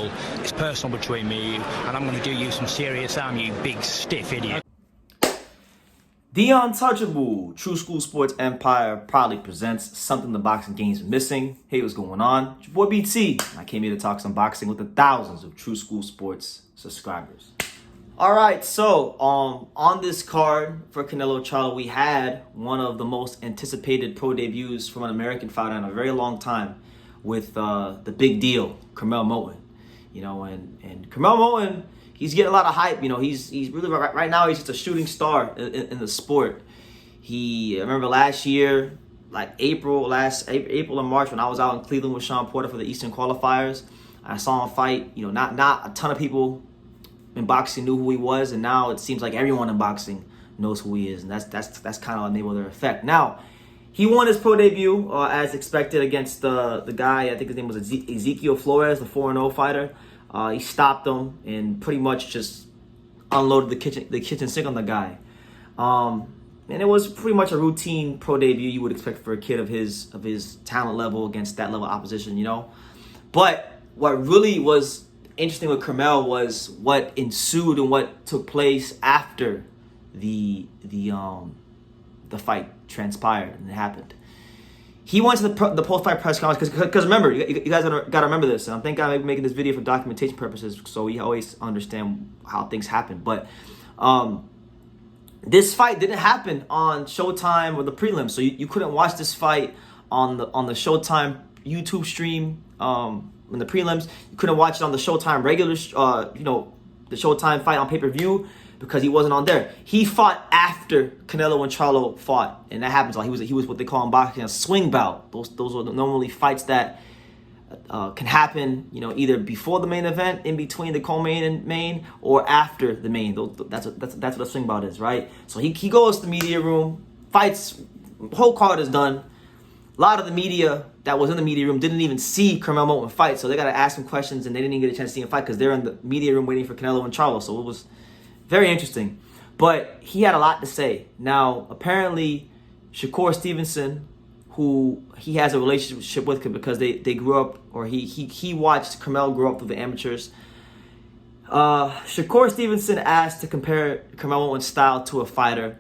football. It's personal between me and you, and I'm going to do you some serious harm, you big stiff idiot. The Untouchable True School Sports Empire proudly presents something the boxing game's missing. Hey, what's going on? It's your boy BT. I came here to talk some boxing with the thousands of True School Sports subscribers. Alright, so on this card for Canelo Charlo, we had one of the most anticipated pro debuts from an American fighter in a very long time with the big deal, Curmel Moton. You know, and Curmel Moton, he's getting a lot of hype. You know, he's really right now he's just a shooting star in the sport. I remember last year, like April and March, when I was out in Cleveland with Sean Porter for the Eastern qualifiers, I saw him fight. You know, not a ton of people in boxing knew who he was, and now it seems like everyone in boxing knows who he is, and that's kind of a Mayweather effect. Now, he won his pro debut as expected against the guy, I think his name was Ezekiel Flores, the 4-0 fighter. He stopped him and pretty much just unloaded the kitchen sink on the guy. And it was pretty much a routine pro debut you would expect for a kid of his talent level against that level of opposition, you know. But what really was interesting with Curmel was what ensued and what took place after the fight transpired and it happened. He went to the post-fight press conference because remember, you guys got to remember this. And I think I'm making this video for documentation purposes, so we always understand how things happen. But this fight didn't happen on Showtime or the prelims, so you couldn't watch this fight on the Showtime YouTube stream in the prelims. You couldn't watch it on the Showtime regular, the Showtime fight on pay-per-view, because he wasn't on there. He fought after Canelo and Charlo fought, and that happens. He was what they call in boxing a swing bout. Those are normally fights that can happen, you know, either before the main event, in between the co-main and main, or after the main. That's what a swing bout is, right? So he goes to the media room, fights, whole card is done. A lot of the media that was in the media room didn't even see Curmel Moton fight, so they got to ask him questions, and they didn't even get a chance to see him fight because they're in the media room waiting for Canelo and Charlo. So it was very interesting. But he had a lot to say. Now, apparently, Shakur Stevenson, who he has a relationship with because they grew up, or he watched Curmel grow up through the amateurs. Shakur Stevenson asked to compare Curmel Moton's style to a fighter.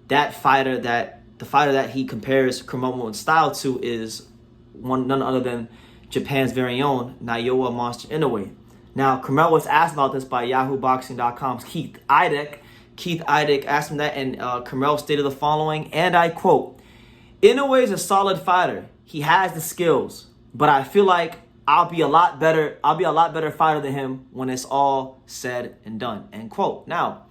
The fighter that he compares Curmel Moton's style to is none other than Japan's very own Naoya Inoue. Now, Curmel was asked about this by YahooBoxing.com's Keith Idec. Keith Idec asked him that, and Curmel stated the following, and I quote, "Inoue is a solid fighter. He has the skills, but I feel like I'll be a lot better fighter than him when it's all said and done." End quote. Now,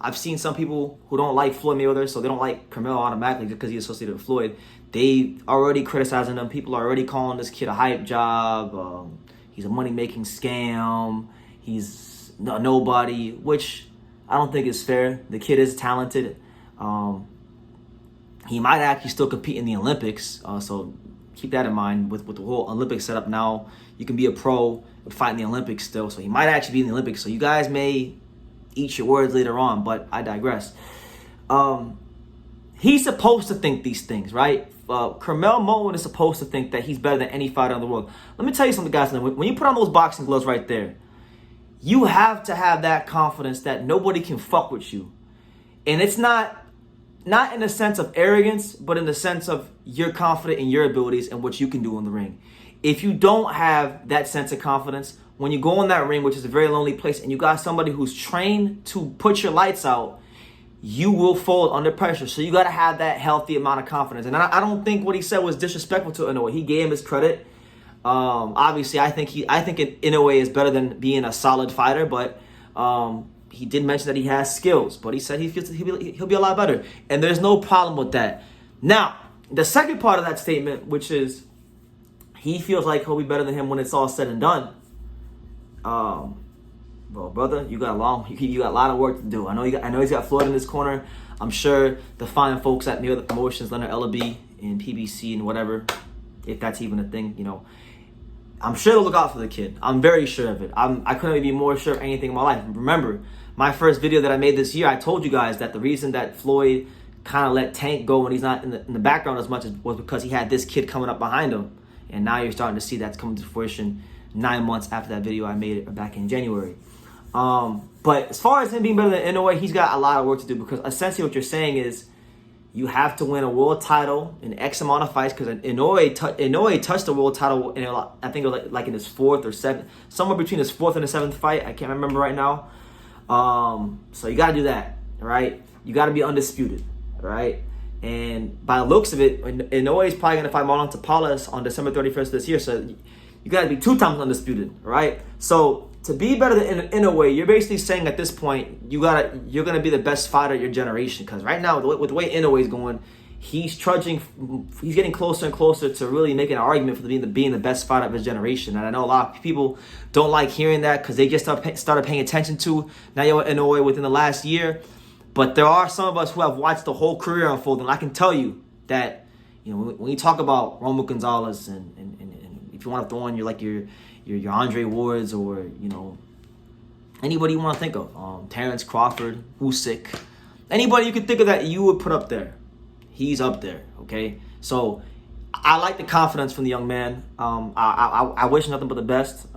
I've seen some people who don't like Floyd Mayweather, so they don't like Curmel automatically just because he's associated with Floyd. They already criticizing him. People are already calling this kid a hype job. He's a money-making scam. He's a nobody, which I don't think is fair. The kid is talented. He might actually still compete in the Olympics, so keep that in mind. With the whole Olympic setup now, you can be a pro but fight in the Olympics still, so he might actually be in the Olympics. So you guys may eat your words later on, but I digress. He's supposed to think these things, right? Curmel Moton is supposed to think that he's better than any fighter in the world. Let me tell you something, guys. When you put on those boxing gloves right there, you have to have that confidence that nobody can fuck with you. And it's not in the sense of arrogance, but in the sense of you're confident in your abilities and what you can do in the ring. If you don't have that sense of confidence, when you go in that ring, which is a very lonely place, and you got somebody who's trained to put your lights out, you will fold under pressure. So you got to have that healthy amount of confidence. And I don't think what he said was disrespectful to Inoue. He gave him his credit. Obviously, I think Inoue is better than being a solid fighter, but he did mention that he has skills. But he said he'll be a lot better. And there's no problem with that. Now, the second part of that statement, which is he feels like he'll be better than him when it's all said and done. Well, brother, you got a lot of work to do. I know he's got Floyd in his corner. I'm sure the fine folks at Mayweather Promotions, Leonard Ellaby and PBC and whatever, if that's even a thing, you know, I'm sure they'll look out for the kid. I'm very sure of it. I couldn't be more sure of anything in my life. Remember, my first video that I made this year, I told you guys that the reason that Floyd kind of let Tank go when he's not in the background as much was because he had this kid coming up behind him. And now you're starting to see that's coming to fruition. 9 months after that video I made it back in January. But as far as him being better than Inoue, he's got a lot of work to do, because essentially what you're saying is you have to win a world title in X amount of fights, because Inoue touched the world title in, I think it was like in his 4th or 7th, somewhere between his 4th and his 7th fight. I can't remember right now. So you got to do that, all right? You got to be undisputed, all right? And by the looks of it, Inoue is probably going to fight Marlon Tapales on December 31st this year, so you got to be 2 times undisputed, all right? So to be better than Inoue, you're basically saying at this point you're gonna be the best fighter of your generation. Because right now, with the way Inoue is going, he's getting closer and closer to really making an argument for being the best fighter of his generation. And I know a lot of people don't like hearing that, because they just started paying attention to Naoya Inoue within the last year. But there are some of us who have watched the whole career unfold, and I can tell you that, you know, when you talk about Romo Gonzalez and if you want to throw in your Andre Wards, or, you know, anybody you want to think of, Terrence Crawford, Usyk, anybody you could think of that you would put up there, he's up there, okay? So I like the confidence from the young man. I wish nothing but the best.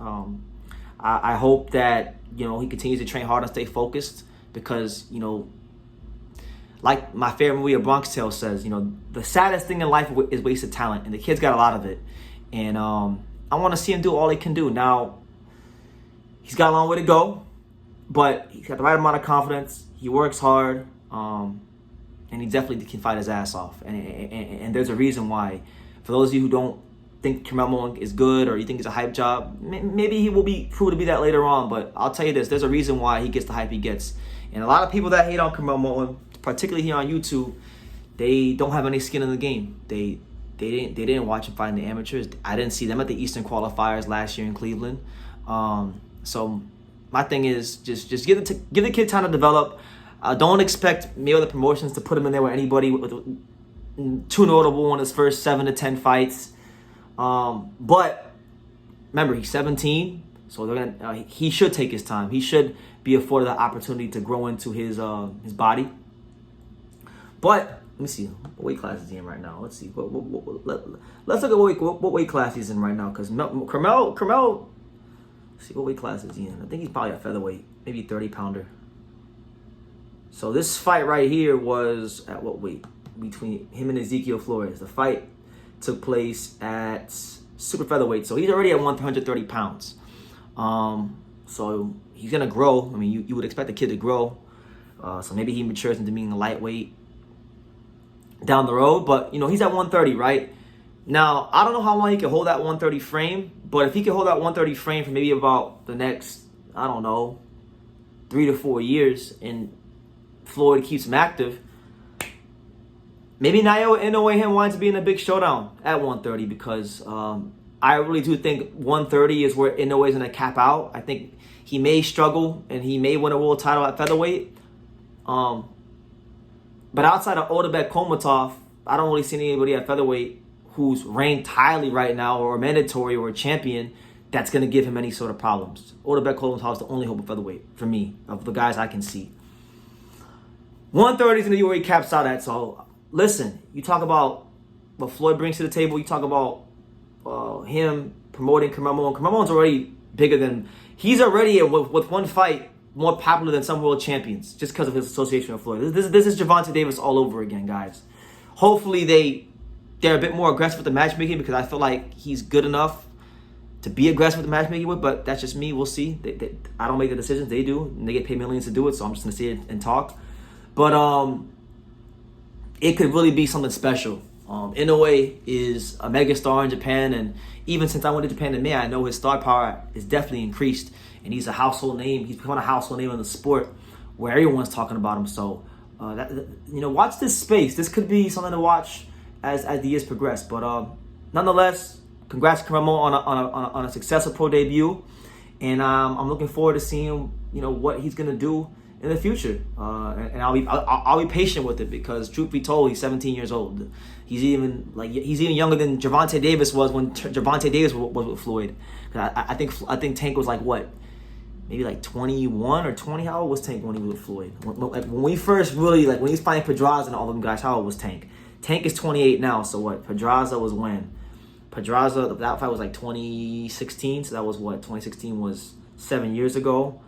I hope that, you know, he continues to train hard and stay focused, because, you know, like my favorite movie, A Bronx Tale, says, you know, the saddest thing in life is wasted talent, and the kid's got a lot of it. And I want to see him do all he can do. Now, he's got a long way to go, but he's got the right amount of confidence. He works hard, and he definitely can fight his ass off. And there's a reason why. For those of you who don't think Curmel Moton is good, or you think it's a hype job, maybe he will be proved to be that later on. But I'll tell you this: there's a reason why he gets the hype he gets. And a lot of people that hate on Curmel Moton, particularly here on YouTube, they don't have any skin in the game. They didn't watch him fight in the amateurs. I didn't see them at the Eastern qualifiers last year in Cleveland. So my thing is just give the kid time to develop. Don't expect Mayweather Promotions to put him in there with anybody with too notable in his first 7 to 10 fights. But remember, he's 17, so they're gonna. He should take his time. He should be afforded the opportunity to grow into his body. But let me see what weight class is he in right now. Let's see. Let's look at what weight class he's in right now. Because Curmel, let's see, what weight class is he in? I think he's probably a featherweight, maybe 30-pounder. So this fight right here was at what weight? Between him and Ezekiel Flores. The fight took place at super featherweight. So he's already at 130 pounds. So he's going to grow. I mean, you would expect the kid to grow. So maybe he matures into being a lightweight down the road. But, you know, he's at 130, right? Now, I don't know how long he can hold that 130 frame. But if he can hold that 130 frame for maybe about the next, I don't know, 3 to 4 years, and Floyd keeps him active, maybe Naoya Inoue him winds up being a big showdown at 130, because I really do think 130 is where Inoue is going to cap out. I think he may struggle and he may win a world title at featherweight. But outside of Otabek Komatov, I don't really see anybody at featherweight who's ranked highly right now, or mandatory, or a champion, that's going to give him any sort of problems. Otabek Komatov is the only hope of featherweight for me, of the guys I can see. 130 is going to be where he caps out at. So listen, you talk about what Floyd brings to the table. You talk about him promoting Curmel Moton. Curmel Moton's already bigger than... He's already, with one fight, more popular than some world champions, just because of his association with Floyd. This is Gervonta Davis all over again, guys. Hopefully they're a bit more aggressive with the matchmaking, because I feel like he's good enough to be aggressive with the matchmaking with, but that's just me. We'll see. I don't make the decisions. They do, and they get paid millions to do it, so I'm just going to sit it and talk. But it could really be something special. Inoue is a megastar in Japan, and even since I went to Japan in May, I know his star power is definitely increased, and he's a household name. He's become a household name in the sport where everyone's talking about him. So, watch this space. This could be something to watch as the years progress. But nonetheless, congrats to Curmel Moton on a successful pro debut, and I'm looking forward to seeing what he's gonna do in the future, and I'll be patient with it, because truth be told, he's 17 years old. He's even younger than Gervonta Davis was when Gervonta Davis was with Floyd. I think Tank was like what, maybe like 21 or 20. How old was Tank when he was with Floyd? When we first really, when he was fighting Pedraza and all them guys, how old was Tank? Tank is 28 now. So what? Pedraza was when? Pedraza, that fight was like 2016, so that was what, 2016 was 7 years ago.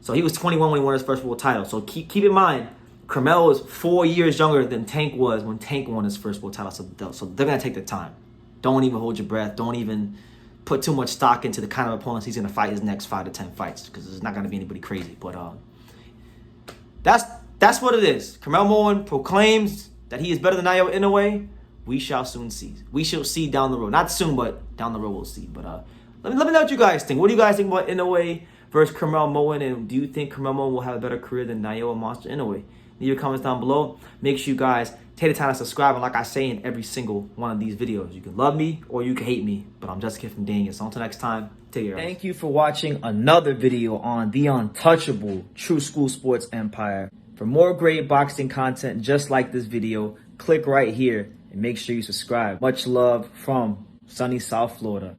So he was 21 when he won his first world title. So keep in mind, Curmel was 4 years younger than Tank was when Tank won his first world title. So they're going to take their time. Don't even hold your breath. Don't even put too much stock into the kind of opponents he's going to fight his next 5 to 10 fights, because it's not going to be anybody crazy. But that's what it is. Curmel Moton proclaims that he is better than Naoya Inoue. We shall soon see. We shall see down the road. Not soon, but down the road we'll see. But let me know what you guys think. What do you guys think about Inoue versus Curmel Moton? And do you think Curmel Moton will have a better career than Naoya Monster Inoue? Leave your comments down below. Make sure you guys take the time to subscribe. And like I say in every single one of these videos, you can love me or you can hate me. But I'm just a kid from Daniel. So until next time, take care. Thank you for watching another video on the untouchable True School Sports Empire. For more great boxing content just like this video, click right here and make sure you subscribe. Much love from sunny South Florida.